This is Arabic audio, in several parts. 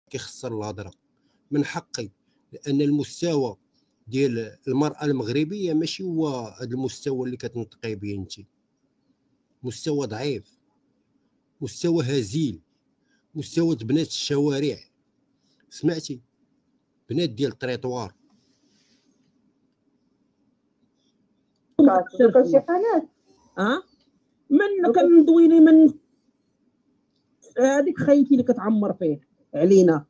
كيخسر الهضره. من حقي، لان المستوى ديال المراه المغربيه ماشي هو هذا المستوى اللي كتنطقي به انت. مستوى ضعيف، مستوى هزيل، مستوى بنات الشوارع، سمعتي؟ بنات ديال الطريطوار. شي قناه من كندويني من هذيك خيتي اللي كتعمر فيه علينا،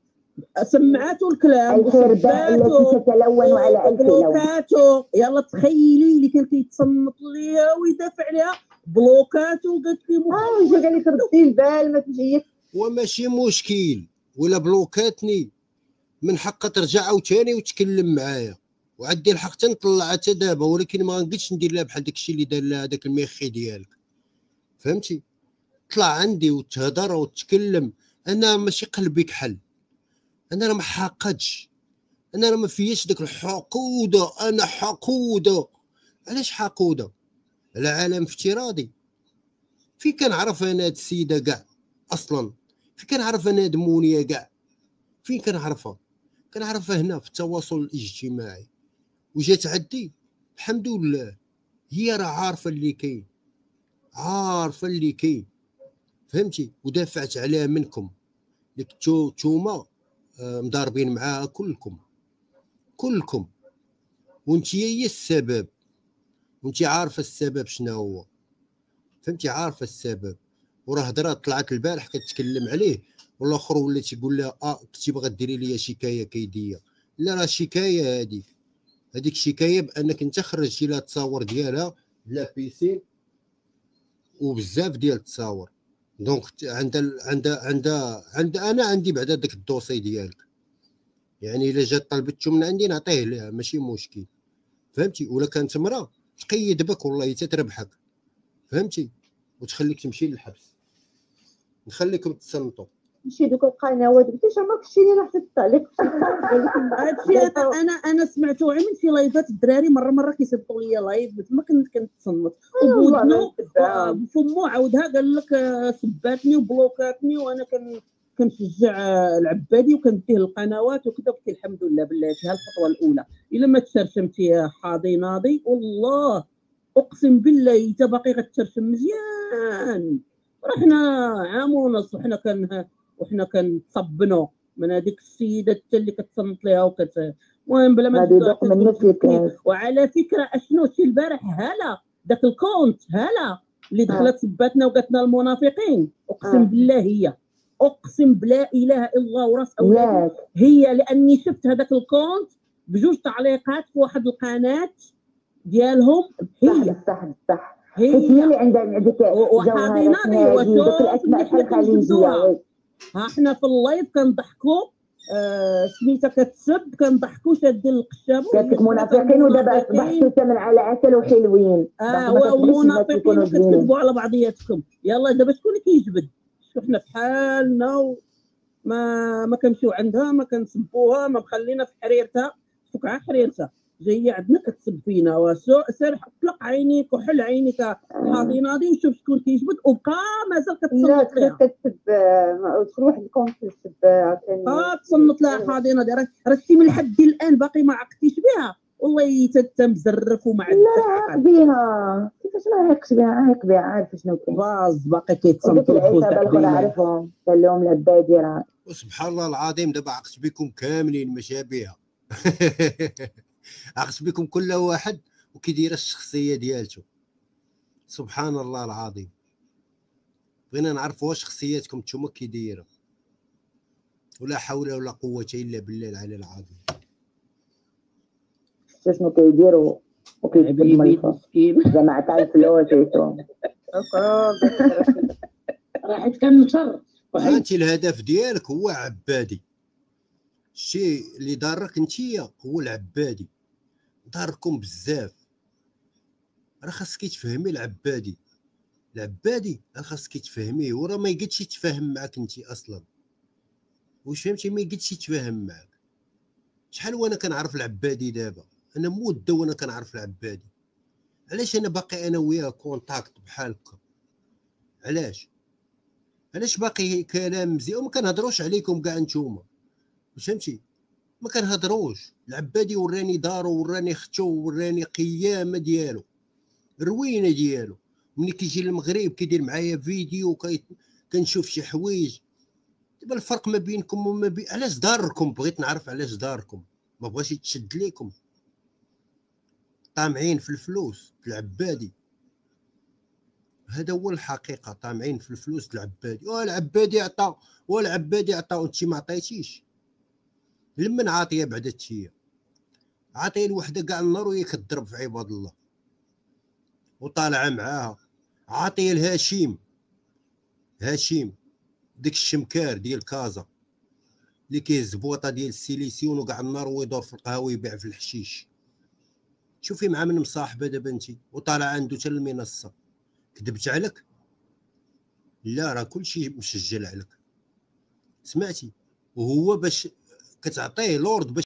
سمعاتو الكلام الحربه التي تتلون على الف بلوكاتو. يلا تخيلي اللي كان كيتصنت ليها ويدافع عليها بلوكاتو، قالت لي وجا قال لك ردي البال ما تجيك. وماشي مشكل ولا بلوكاتني، من حقها ترجع عاوتاني وتكلم معايا، وعندي الحق تنطلع حتى دابا، ولكن ما غنقدش ندير لها بحال داكشي اللي دار لها هذاك الميخي ديالك، فهمتي؟ طلع عندي وتهضر وتكلم. انا ماشي قلبي كحل، انا راه ما حاقدش، انا راه ما فياش داك الحقوده. انا حقوده. علاش حقوده؟ على عالم افتراضي. فين كنعرف انا هاد السيده كاع اصلا؟ فين كنعرف انا هاد مونيه كاع؟ فين كنعرفها؟ كنعرفها هنا في التواصل الاجتماعي. وجات عندي الحمد لله، هي راه عارفه اللي كاين، عارفه اللي كاين، فهمتي؟ ودافعت عليها منكم اللي كنتو نتوما مضاربين معاها كلكم، وانتي هي السبب، وانتي عارفه السبب شنو هو، فهمتي؟ عارفه السبب. وراه هضرات طلعت البارح كتكلم عليه، والاخر ولا تيقول لها كنتي باغا ديري ليا شكايه كيديه. لا، راه شكايه هذيك شكايه بانك انت خرجتي لها التصاور ديالها بلا بيسين وبزاف ديال التصاور. دونك عندها انا عندي بعدا داك الدوسي ديالك، يعني الا جات طلبتو من عندي نعطيه لها، ماشي مشكل، فهمتي؟ ولا كانت مرا تقيد بك والله حتى تربحك، فهمتي؟ وتخليك تمشي للحبس، نخليكم تصنتوا. ماشي دوك القنوات قلتي عمرك شتيني راه حتى التعليق. هادشي انا سمعته غير من شي لايفات الدراري، مره كيصيفطوا لي لايف تما كنت تصنت وبودنو فمو عاودها قال لك سباتني وبلوكاتني، وانا كنشجع العبادي وكنديه القنوات وكذا. قلت الحمد لله بلاتي ها الخطوه الاولى. الا ما تشرشمتي يا حاضي ناضي والله اقسم بالله انت باقي غتشرشم مزيان. رحنا عام ونص وحنا كنتصبنوا من هذيك السيده حتى اللي كتصنت ليها المهم بلا ما يذوق منك الكاس. وعلى فكره اشنو شي البارح هلا داك الكونت هلا اللي دخلت سباتنا وقالت لنا المنافقين، اقسم بالله هي، اقسم بلا اله الا الله وراس اولادي هي، لاني شفت هذاك الكونت بجوج تعليقات في واحد القناه ديالهم. هي صح هي اللي عندها ديك وحاضينا دوك الاسماء الخليجيه. ها احنا في اللايف كنضحكوا سميتها كتسب، كنضحكوا شادين القشاب قالت لك منافقين، ودابا اصبحتوا ثمن على عسل وحلوين. ومنافقين وكتكذبوا على بعضياتكم. يلا دابا شكون اللي كيجبد؟ حنا في حالنا ما كنمشيو عندها، ما كنسبوها، ما مخلينا في حريرتها، فكعه حريرتها جايه عندنا كتسب فينا. سير طلق عينيك وحل عينيك حاضي ناضي وشوف شكون كيجبد، وبقى مازال كتصنت لها. لا كتسب دخل واحد الكونت تسب تصنت لها حاضي ناضي. راه من لحد الان باقي ما عقتيش بها والله تمزرف وما عندك. لا عاق بها كيفاش ما عاقش بها؟ عاق بها، عارف شنو كاين باز باقي كيتصنت العيسى الاخر عارفهم قال لهم العبادي راه. وسبحان الله العظيم دابا عقت بكم كاملين مشابهه. عقت بكم كل واحد وكيدير الشخصيه ديالته. سبحان الله العظيم. بغينا نعرفوا واش شخصياتكم نتوما كي دايره. ولا حول ولا قوه الا بالله العلي العظيم. شنو كيديروا وكيكذب مسكين زعما عطا الفلوس راحت كنشر. انت الهدف ديالك هو عبادي. الشيء اللي ضارك انتيا هو العبادي، ضاركم بزاف. راه خاصك تفهمي العبادي راه خاصك تفهميه، وراه ما يقدش يتفاهم معاك انت اصلا. واش فهمتي؟ ما يقدش يتفاهم معاك. شحال وانا كنعرف العبادي دابا، انا مده وانا كنعرف العبادي. علاش انا باقي انا وياه كونتاكت بحال هكا؟ علاش باقي كلام مزيان وما كنهضروش عليكم كاع نتوما؟ فهمتي؟ ما كنهضروش. العبادي وراني دارو، وراني ختو، وراني قيامه ديالو، الروينه ديالو. ملي كيجي للمغرب كيدير معايا فيديو، كنشوف شي حوايج. دابا الفرق ما بينكم وما بين علاش داركم، بغيت نعرف علاش داركم، ما بغاش يتشد ليكم، طامعين في الفلوس العبادي. هذا هو الحقيقه، طامعين في الفلوس العبادي. والعبادي عطى، والعبادي عطى وانت ما عطيتيش. لمن عاطيه بعدا هي عاطيه الوحده كاع النار وهي كتضرب في عباد الله وطالعه معاها. عاطيه الهاشيم، هاشيم داك الشمكار ديال كازا اللي كيهز بواطه ديال السيليسيون وكاع النار ويدور في القهوه ويبيع في الحشيش. شوفي مع من مصاحبه دابا انت وطالع عنده حتى المنصه. كذبت عليك؟ لا، راه كلشي مسجل عليك، سمعتي؟ وهو باش كتعطيه لورد باش